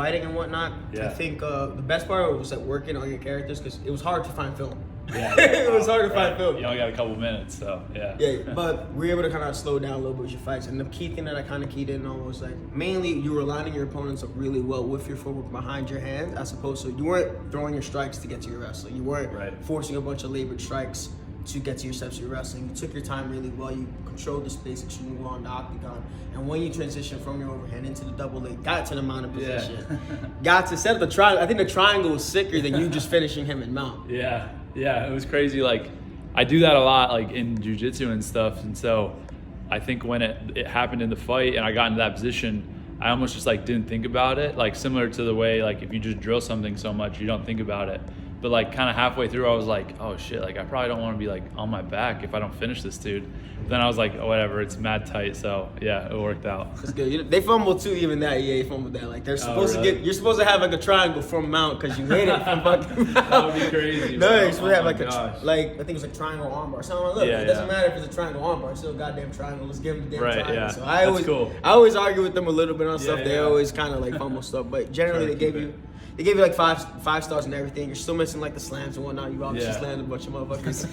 fighting and whatnot, Yeah. I think the best part was like working on your characters because it was hard to find film. Yeah. It was hard to find film. You only got a couple minutes, so yeah. Yeah, but we were able to kind of slow down a little bit with your fights. And the key thing that I kind of keyed in on was like mainly you were lining your opponents up really well with your footwork behind your hand, as opposed to you weren't throwing your strikes to get to your wrestling. You weren't forcing a bunch of labored strikes to get to your steps of your wrestling. You took your time really well. You controlled the space extremely well in the octagon. And when you transitioned from your overhand into the double leg, got to the mounted position, got to set up the triangle. I think the triangle was sicker than you just finishing him in mount. Yeah, it was crazy. Like, I do that a lot, like in jiu-jitsu and stuff. And so I think when it happened in the fight and I got into that position, I almost just like didn't think about it. Like similar to the way, like if you just drill something so much, you don't think about it. But like kind of halfway through, I was like, oh shit, like I probably don't want to be like on my back if I don't finish this dude. Then I was like, oh, whatever, it's mad tight. So yeah, it worked out. That's good. They fumbled too, even that. Yeah, they fumbled that. Like they're supposed to get. You're supposed to have like a triangle from mount because you hit it from fucking. That would be crazy. No, you're supposed to have like gosh. I think it was like triangle armbar. So I'm like, look, it doesn't matter if it's a triangle armbar. It's still a goddamn triangle. Let's give them the damn triangle. Yeah. So I always argue with them a little bit on stuff. They always kind of like fumble stuff, but generally they gave you like five stars and everything. You're still missing like the slams and whatnot. You obviously slammed a bunch of motherfuckers.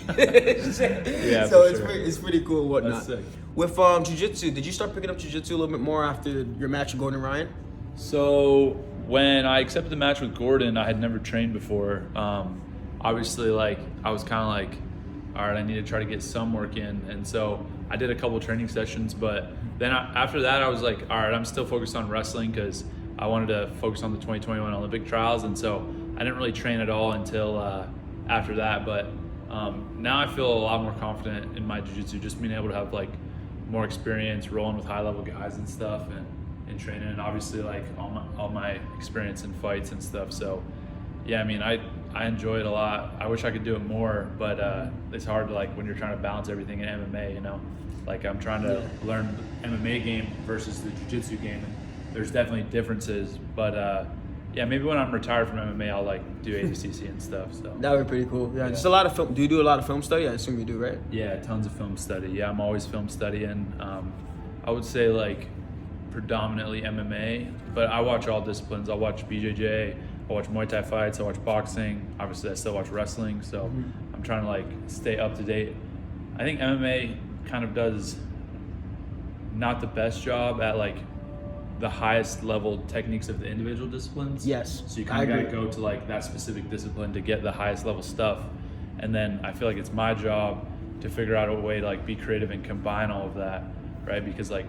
So it's pretty cool and whatnot. That's sick. With jiu-jitsu, did you start picking up jiu-jitsu a little bit more after your match with Gordon Ryan? So when I accepted the match with Gordon, I had never trained before. Obviously, like I was kind of like, all right, I need to try to get some work in. And so I did a couple training sessions, but then after that, I was like, all right, I'm still focused on wrestling because I wanted to focus on the 2021 Olympic trials. And so I didn't really train at all until after that. But now I feel a lot more confident in my jiu-jitsu, just being able to have like more experience rolling with high-level guys and stuff and training, and obviously like all my experience in fights and stuff. So yeah, I mean, I enjoy it a lot. I wish I could do it more, but it's hard to like when you're trying to balance everything in MMA, you know? Like I'm trying to learn the MMA game versus the jiu-jitsu game, and there's definitely differences, but yeah, maybe when I'm retired from MMA, I'll like do ADCC and stuff. So that would be pretty cool. Yeah, just a lot of film. Do you do a lot of film study? I assume you do, right? Yeah, tons of film study. Yeah, I'm always film studying. I would say like predominantly MMA, but I watch all disciplines. I'll watch BJJ, I watch Muay Thai fights, I watch boxing. Obviously, I still watch wrestling, so I'm trying to like stay up to date. I think MMA kind of does not the best job at like the highest level techniques of the individual disciplines. Yes. So you kind of got to go to like that specific discipline to get the highest level stuff. And then I feel like it's my job to figure out a way to like be creative and combine all of that, right? Because like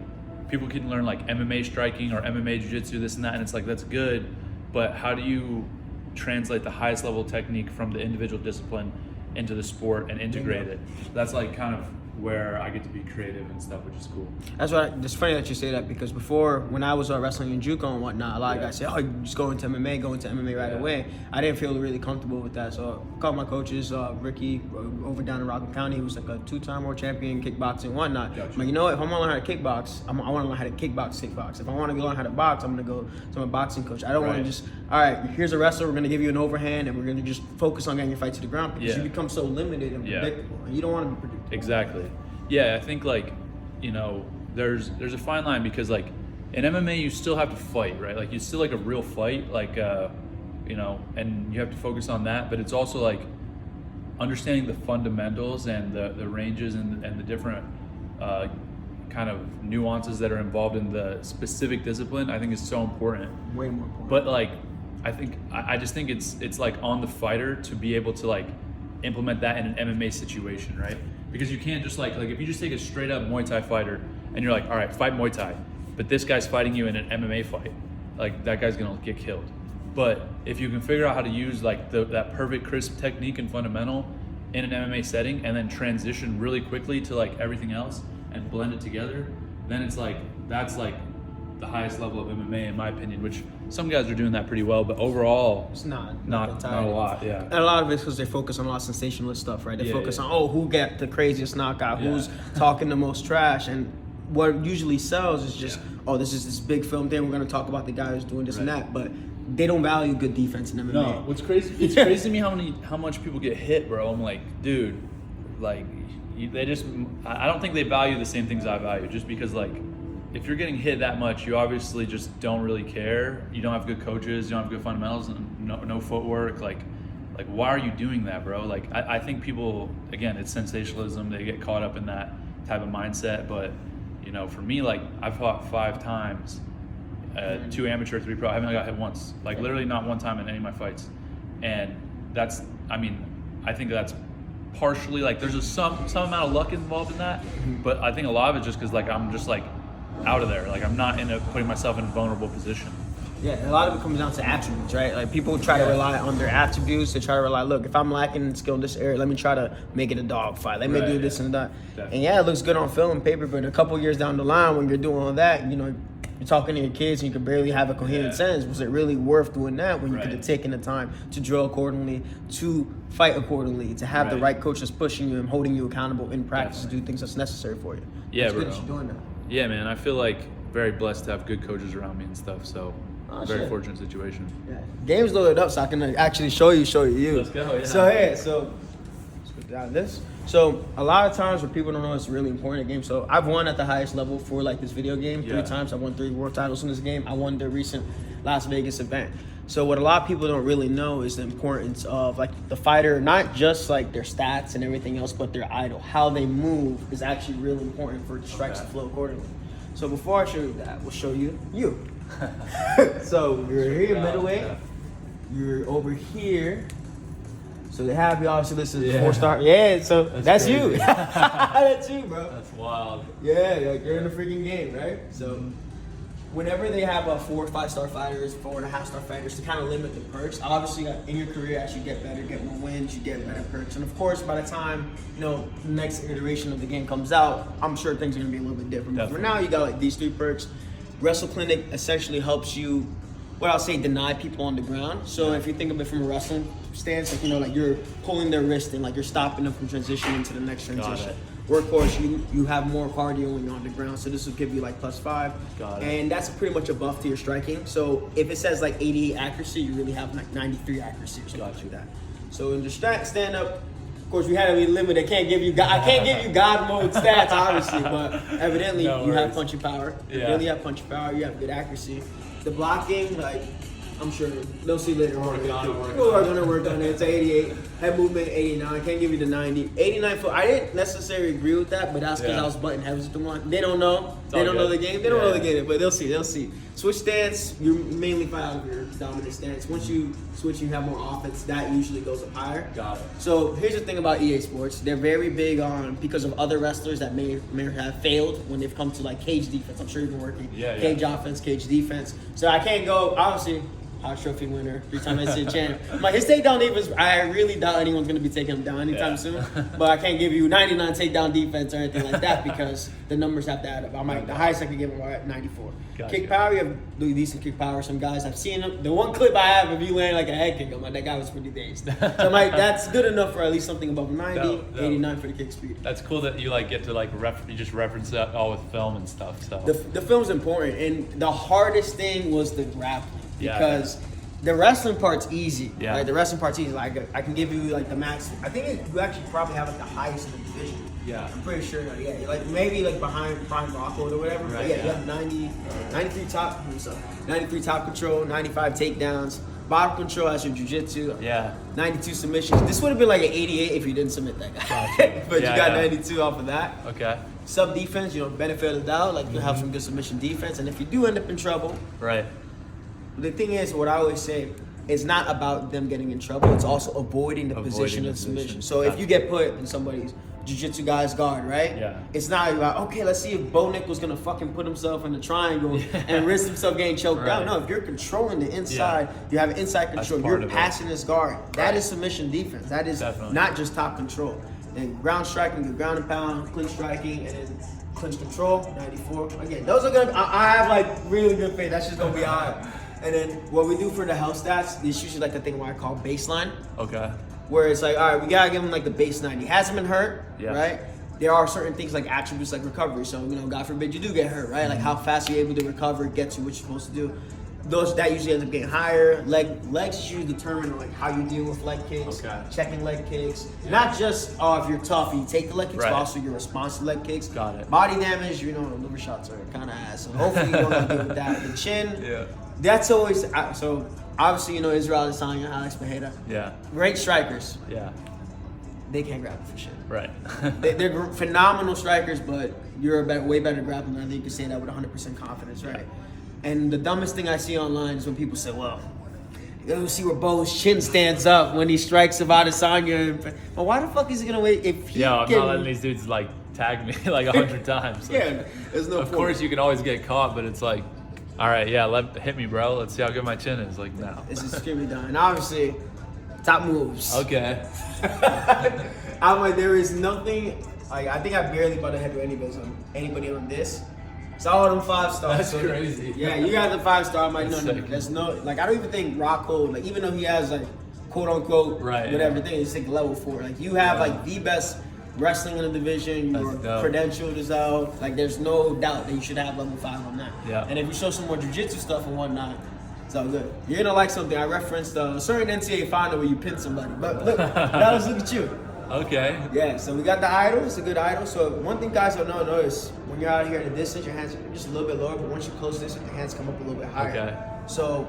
people can learn like MMA striking or MMA jiu-jitsu, this and that, and it's like, that's good, but how do you translate the highest level technique from the individual discipline into the sport and integrate it? That's like kind of where I get to be creative and stuff, which is cool. That's why it's funny that you say that, because before, when I was wrestling in JUCO and whatnot, a lot of guys say, oh, you just go into MMA right away. I didn't feel really comfortable with that, so I called my coaches, Ricky, over down in Rockland County, who's like a 2-time world champion in kickboxing and whatnot. Gotcha. I'm like, you know what, if I want to learn how to kickbox, I want to learn how to kickbox. If I want to learn how to box, I'm going to go to my boxing coach. I don't want to just, all right, here's a wrestler, we're going to give you an overhand, and we're going to just focus on getting your fight to the ground, because you become so limited and predictable, and you don't want to be predictable. Exactly. Yeah, I think like, you know, there's a fine line, because like in MMA you still have to fight, right? Like you still like a real fight, like you know, and you have to focus on that, but it's also like understanding the fundamentals and the ranges and the different kind of nuances that are involved in the specific discipline. I think is so important. Way more important. But like I just think it's like on the fighter to be able to like implement that in an MMA situation, right? Because you can't just like if you just take a straight up Muay Thai fighter and you're like, all right, fight Muay Thai, but this guy's fighting you in an MMA fight, like that guy's gonna get killed. But if you can figure out how to use like that perfect crisp technique and fundamental in an MMA setting, and then transition really quickly to like everything else and blend it together, then it's like that's like the highest level of MMA in my opinion, which some guys are doing that pretty well, but overall it's not a lot. Yeah, and a lot of it's because they focus on a lot of sensationalist stuff, right? They focus on who got the craziest knockout, who's talking the most trash, and what usually sells is just this is this big film thing, we're going to talk about the guy who's doing this and that, but they don't value good defense in MMA. No, what's crazy, it's crazy to me how much people get hit, bro. I'm like, dude, like I don't think they value the same things I value, just because like if you're getting hit that much, you obviously just don't really care. You don't have good coaches, you don't have good fundamentals, and no footwork. Like why are you doing that, bro? Like I think people, again, it's sensationalism. They get caught up in that type of mindset. But you know, for me, like I've fought 5 times, 2 amateur, 3 pro. I haven't got hit once. Like literally not one time in any of my fights. And that's, I mean, I think that's partially like there's some amount of luck involved in that, but I think a lot of it just because like I'm just like out of there. Like I'm not putting myself in a vulnerable position. Yeah, a lot of it comes down to attributes, right? Like people try to rely on their attributes. They try to rely, look, if I'm lacking in skill in this area, let me try to make it a dog fight. Let me do this and that. Definitely. And yeah, it looks good on film and paper, but a couple years down the line when you're doing all that, you know, you're talking to your kids and you can barely have a coherent sentence. Was it really worth doing that when you could have taken the time to drill accordingly, to fight accordingly, to have the right coaches pushing you and holding you accountable in practice to do things that's necessary for you? Yeah, it's bro. good that you're doing that. Yeah, man. I feel like very blessed to have good coaches around me and stuff. So very fortunate situation. Yeah. Game's loaded up, so I can actually show you. Let's go. Yeah. So let's put down this. So a lot of times where people don't know it's really important in game. So I've won at the highest level for like this video game 3 times. I won 3 world titles in this game. I won the recent Las Vegas event. So what a lot of people don't really know is the importance of like the fighter, not just like their stats and everything else, but their idol. How they move is actually really important for strikes to flow accordingly. So before I show you that, we'll show you. So you're here middleweight. You're over here. So they have you, obviously this is 4-star. Yeah, so that's you. That's you, bro. That's wild. Yeah, like you're in the freaking game, right? So whenever they have 4 or 5-star fighters, 4.5-star fighters, to kind of limit the perks, obviously in your career as you get better, get more wins, you get better perks. And of course, by the time, you know, the next iteration of the game comes out, I'm sure things are gonna be a little bit different. But for now, you got like these 3 perks. Wrestle Clinic essentially helps you, what I'll say, deny people on the ground. So if you think of it from a wrestling stance, like, you know, like you're pulling their wrist and like you're stopping them from transitioning to the next transition. Workhorse, you have more cardio when you're on the ground, so this will give you like +5. And that's pretty much a buff to your striking. So if it says like 88 accuracy, you really have like 93 accuracy or something like that. So in the stand up, of course, we had to be limited. I can't give you God mode stats, obviously, but evidently you have punching power. You really have punching power. You have good accuracy. The blocking, like, I'm sure they'll see later on. People are gonna work on it. It's 88. Head movement 89. Can't give you the 90. 89 foot. I didn't necessarily agree with that, but that's because I was butting heads with the one. They don't know. They don't know the game. They don't know the game, but they'll see. Switch stance. You mainly fight out of your dominant stance. Once you switch, you have more offense. That usually goes up higher. Got it. So here's the thing about EA Sports. They're very big on, because of other wrestlers that may have failed when they've come to like cage defense. I'm sure you've been working cage offense, cage defense. So I can't go, obviously, Hot Trophy winner, 3-time NCAA champ. Like his takedown defense, I really doubt anyone's gonna be taking him down anytime soon. But I can't give you 99 takedown defense or anything like that because the numbers have to add up. The highest I can give him are at 94. Kick power, you have really decent kick power. Some guys, I've seen him. The one clip I have of you landing like a head kick, I'm like, that guy was pretty dazed. So I'm like, that's good enough for at least something above 90, 89 for the kick speed. That's cool that you like get to like you just reference that all with film and stuff. So the film's important, and the hardest thing was the grappling. Because the wrestling part's easy. Like the wrestling part's easy. Like I can give you like the max. I think you actually probably have like the highest in the division. I'm pretty sure. Like maybe like behind Prime Rockwood or whatever. But you have 93 top. 93 top control, 95 takedowns. Bottom control as your jiu-jitsu. 92 submissions. This would have been like an 88 if you didn't submit that guy. But you got 92 off of that. Sub defense, you know, benefit of the doubt. Like you have some good submission defense, and if you do end up in trouble, the thing is, what I always say, it's not about them getting in trouble. It's also avoiding the position of submission. So if you get put in somebody's jiu-jitsu guy's guard, right? It's not about, okay, let's see if Bo Nickal was gonna fucking put himself in the triangle and risk himself getting choked out. No, if you're controlling the inside, you have inside control. You're passing this guard. That is submission defense. That is not just top control. And ground striking, the ground and pound, clinch striking, and then clinch control, 94. Again, those are gonna. I have like really good faith. That's just gonna be high. And then what we do for the health stats, it's usually like the thing where I call baseline. Where it's like, all right, we gotta give him like the baseline. He hasn't been hurt, right? There are certain things like attributes like recovery. So, you know, God forbid you do get hurt, right? Like how fast you're able to recover, get to what you're supposed to do. those that usually ends up getting higher. Legs is usually determined on like how you deal with leg kicks, checking leg kicks. Yeah. Not just if you're tough and you take the leg kicks, but also your response to leg kicks. Got it. Body damage, liver shots are kind of ass. So hopefully you don't have to deal with that. The chin, that's always so. Obviously, Israel Adesanya, Alex Pereira. Yeah. Great strikers. Yeah. They can't grapple for shit. Right. They're phenomenal strikers, but you're a way better grappler. I think you can say that with 100% confidence, right? And the dumbest thing I see online is when people say, well, you gotta see where Bo's chin stands up when he strikes about Adesanya. But why the fuck is he gonna wait if he I'm not letting these dudes like tag me like 100 times. Like, yeah, there's no Of course you can always get caught, but it's like, all right, hit me, bro. Let's see how good my chin is. Like, no. It's extremely done. And obviously, top moves. Okay. I'm like, there is nothing, like, I think I barely butted head with anybody on this. It's all of them 5 stars. That's crazy. Yeah, you got the 5-star. I'm like, no, sick. there's no, like, I don't even think Rocco, like, even though he has, like, quote unquote, whatever thing, it's like level 4. Like, you have, like, the best wrestling in the division, your credentialed is out. Like, there's no doubt that you should have level 5 on that. Yeah. And if you show some more jiu-jitsu stuff and whatnot, it's all good. You're gonna like something. I referenced a certain NCAA final where you pin somebody. But look, now let's look at you. Okay. Yeah, so we got the idol. It's a good idol. So one thing guys don't know is when you're out here at a distance, your hands are just a little bit lower, but once you're close distance, your hands come up a little bit higher. Okay. So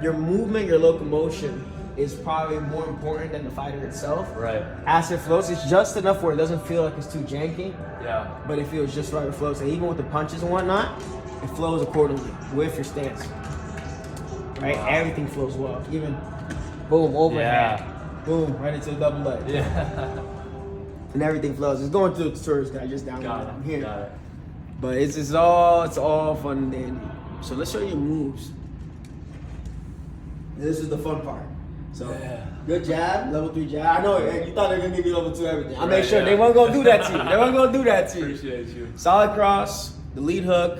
your movement, your locomotion is probably more important than the fighter itself. Right. As it flows, it's just enough where it doesn't feel like it's too janky. Yeah. But it feels just right. It flows. And even with the punches and whatnot, it flows accordingly with your stance. Right? Wow. Everything flows well. Even boom, overhand. Yeah. Boom, right into the double leg. Yeah. And everything flows. It's going through the tutorials guy just down here. Got it. But it's all fun and dandy. So let's show you moves. This is the fun part. So good jab, level 3 jab. I know you thought they were gonna give you level 2 everything. I made sure they weren't gonna do that to you. They weren't gonna do that to you. Appreciate you. Solid cross, the lead hook.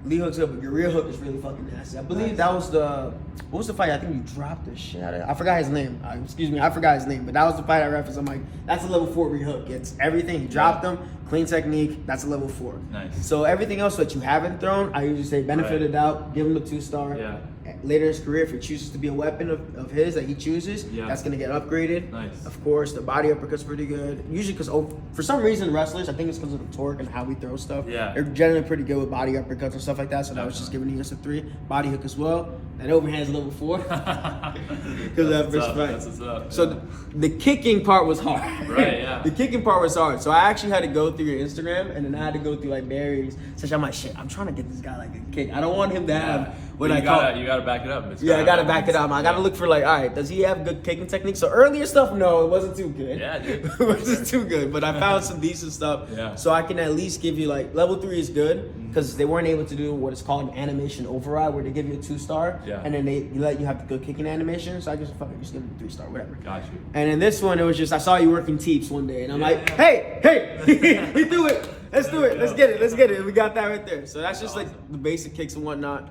Lead hook's up, but your rear hook is really fucking nasty. I believe that was what was the fight? I think you dropped the shit out of it. I forgot his name. I forgot his name, but that was the fight I referenced. I'm like, that's a level 4 rear hook. It's everything. He dropped them, clean technique, that's a level 4. Nice. So everything else that you haven't thrown, I usually say benefit of doubt, give him a 2-star. Yeah. Later in his career, if it chooses to be a weapon of his that he chooses, that's going to get upgraded. Nice. Of course, the body uppercut's pretty good. Usually because, for some reason, wrestlers, I think it's because of the torque and how we throw stuff. Yeah. They're generally pretty good with body uppercuts and stuff like that, so that was just giving us a 3. Body hook as well. That overhand's level 4. Because that first fight. That's what's up. So the kicking part was hard. Right, yeah. The kicking part was hard. So I actually had to go through your Instagram, and then I had to go through like barriers. So I'm like, shit, I'm trying to get this guy like a kick. I don't want him to have what I call. You gotta back it up. I gotta back it up. I gotta look for like, all right, does he have good kicking technique? So earlier stuff, no, it wasn't too good. Yeah, dude. It wasn't too good, but I found some decent stuff. Yeah. So I can at least give you like level 3 is good because they weren't able to do what is called an animation override, where they give you a 2-star, and then they let you have the good kicking animation. So I just give him a 3-star, whatever. Got you. And in this one, it was just I saw you working teeps one day, and I'm like, hey, he threw it. Let's do it. Let's get it. We got that right there. So that's just like the basic kicks and whatnot.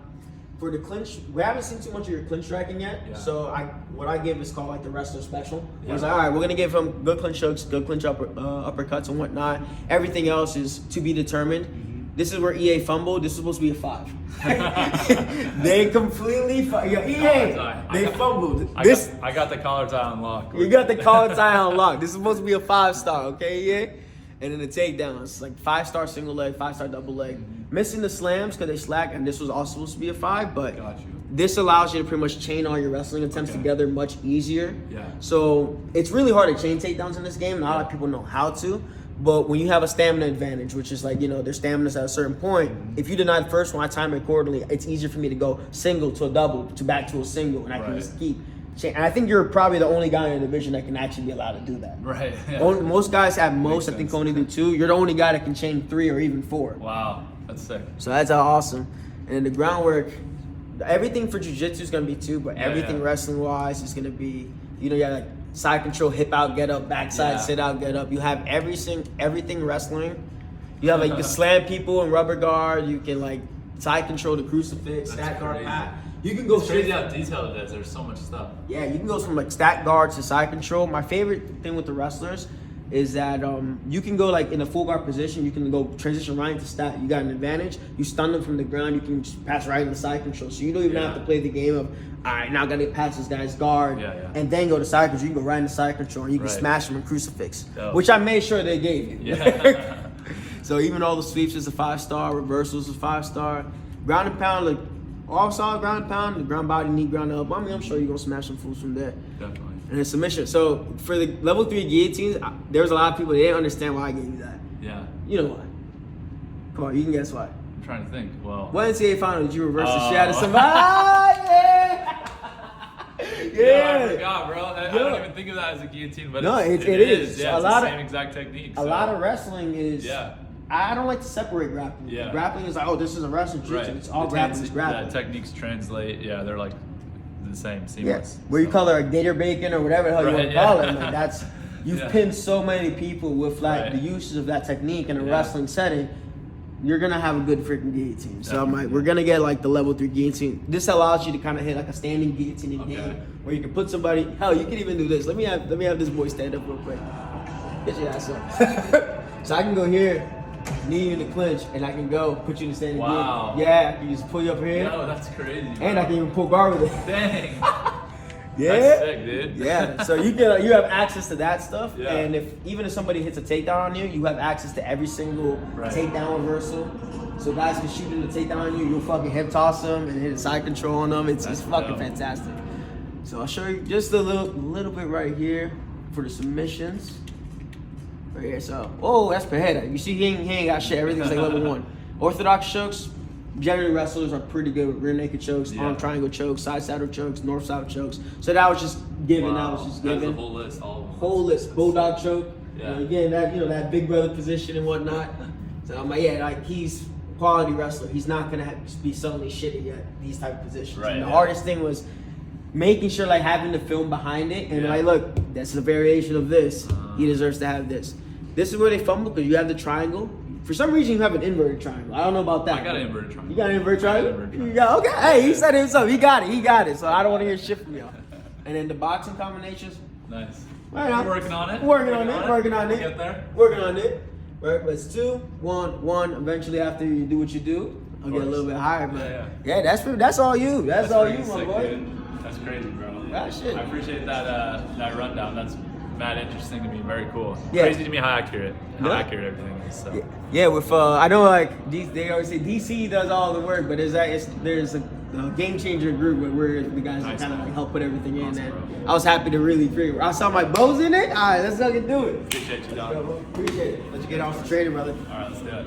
For the clinch, we haven't seen too much of your clinch striking yet. Yeah. So what I give is called like the wrestler special. Yeah. It's like, all right, we're gonna give him good clinch hooks, good clinch uppercuts and whatnot. Everything else is to be determined. This is where EA fumbled. This is supposed to be a 5. They completely EA. They fumbled. I got the collar tie on lock. You got the collar tie on lock. This is supposed to be a 5-star, okay, EA? And then the takedowns, like 5-star single leg, 5-star double leg. Missing the slams because they slack, and this was also supposed to be a 5, but this allows you to pretty much chain all your wrestling attempts together much easier. Yeah. So it's really hard to chain takedowns in this game. Not a lot of people know how to, but when you have a stamina advantage, which is like, their stamina's at a certain point, if you deny the first one, I time it accordingly, it's easier for me to go single to a double, to back to a single, and I can just keep. And I think you're probably the only guy in the division that can actually be allowed to do that. Right. Yeah. Most guys have I think only do 2. You're the only guy that can chain 3 or even 4. Wow, that's sick. So that's awesome. And the groundwork, everything for jiu-jitsu is gonna be 2, but everything wrestling wise is gonna be, you have like side control, hip out, get up, backside, sit out, get up. You have everything wrestling. You have like you can slam people in rubber guard. You can like side control the crucifix, stack guard, pat. You can go straight how detailed it is. There's so much stuff. Yeah, you can go from like stack guard to side control. My favorite thing with the wrestlers is that you can go like in a full guard position. You can go transition right into stat. You got an advantage. You stun them from the ground. You can just pass right into side control. So you don't even have to play the game of, all right, now I got to get past this guy's guard and then go to side control. You can go right into side control and you can smash them in crucifix, which I made sure they gave you. Yeah. So even all the sweeps is a 5-star, reversals is 5-star. Ground and pound, like all solid ground and pound, the ground body, knee, ground elbow. I mean, I'm sure you're going to smash some fools from there. Definitely. And then submission. So for the level 3 guillotines, there was a lot of people, they didn't understand why I gave you that. Yeah. You know why. Come on, you can guess why. I'm trying to think. Well. What NCAA final did you reverse the shit out of somebody? Yeah, I forgot, bro. I don't even think of that as a guillotine, but it is. Yeah, it's the same exact technique. A lot of wrestling is. Yeah. I don't like to separate grappling. Yeah. Grappling is like, oh, this is a wrestling jiu-jitsu. It's all grappling. It's grappling. Yeah, techniques translate. Yeah, they're like the same, seamless. Yeah. Where you call it like gator bacon or whatever the hell you want to call it. Like that's you've pinned so many people with like the uses of that technique in a wrestling setting. You're gonna have a good freaking guillotine. So I'm like, we're gonna get like the level 3 guillotine. This allows you to kind of hit like a standing guillotine in game, where you can put somebody. Hell, you can even do this. Let me have this boy stand up real quick. Get your ass up. So I can go here, knee you in the clinch, and I can go put you in the standing guillotine. Yeah, I can just pull you up here. No, that's crazy. Bro. And I can even pull guard with it. Dang. Yeah. That's sick, dude. Yeah. So you have access to that stuff, and if somebody hits a takedown on you, you have access to every single takedown reversal. So guys can shoot in the takedown on you. You'll fucking hip toss them and hit a side control on them. It's fucking fantastic. So I'll show you just a little bit right here for the submissions. Right here. So that's Pajeda. You see he ain't got shit. Everything's like level 1. Orthodox chokes. Generally, wrestlers are pretty good with rear naked chokes, arm triangle chokes, side saddle chokes, north south chokes. So that was just given. That was just given. That's the whole list. Whole list. Bulldog choke. Yeah. Again, that big brother position and whatnot. So I'm like, he's a quality wrestler. He's not gonna be suddenly shitty at these type of positions. Right, and the hardest thing was making sure like having the film behind it and like, look, that's a variation of this. He deserves to have this. This is where they fumble because you have the triangle. For some reason, you have an inverted triangle. I don't know about that. I got an inverted triangle. You got an inverted triangle? You got, okay. Hey, he said it himself. He got it. So I don't want to hear shit from y'all. And then the boxing combinations. Nice. Right, We're working on it. Working on it. Get there. Working on it. Right, but it's 2, 1, 1. Eventually, after you do what you do, I'll get a little bit higher. But yeah, that's all you. That's all you, my boy. Dude. That's crazy, bro. That shit. I appreciate that rundown. That's mad interesting to me. Very cool. Crazy to me how accurate everything is. So. Yeah, with I know like they always say DC does all the work, but there's a game changer group where the guys kind of like help put everything in. And I was happy to really figure. I saw my Bo's in it. All right, let's fucking do it. Appreciate you, dog. Appreciate it. Let's get off the training, brother. All right, let's do it.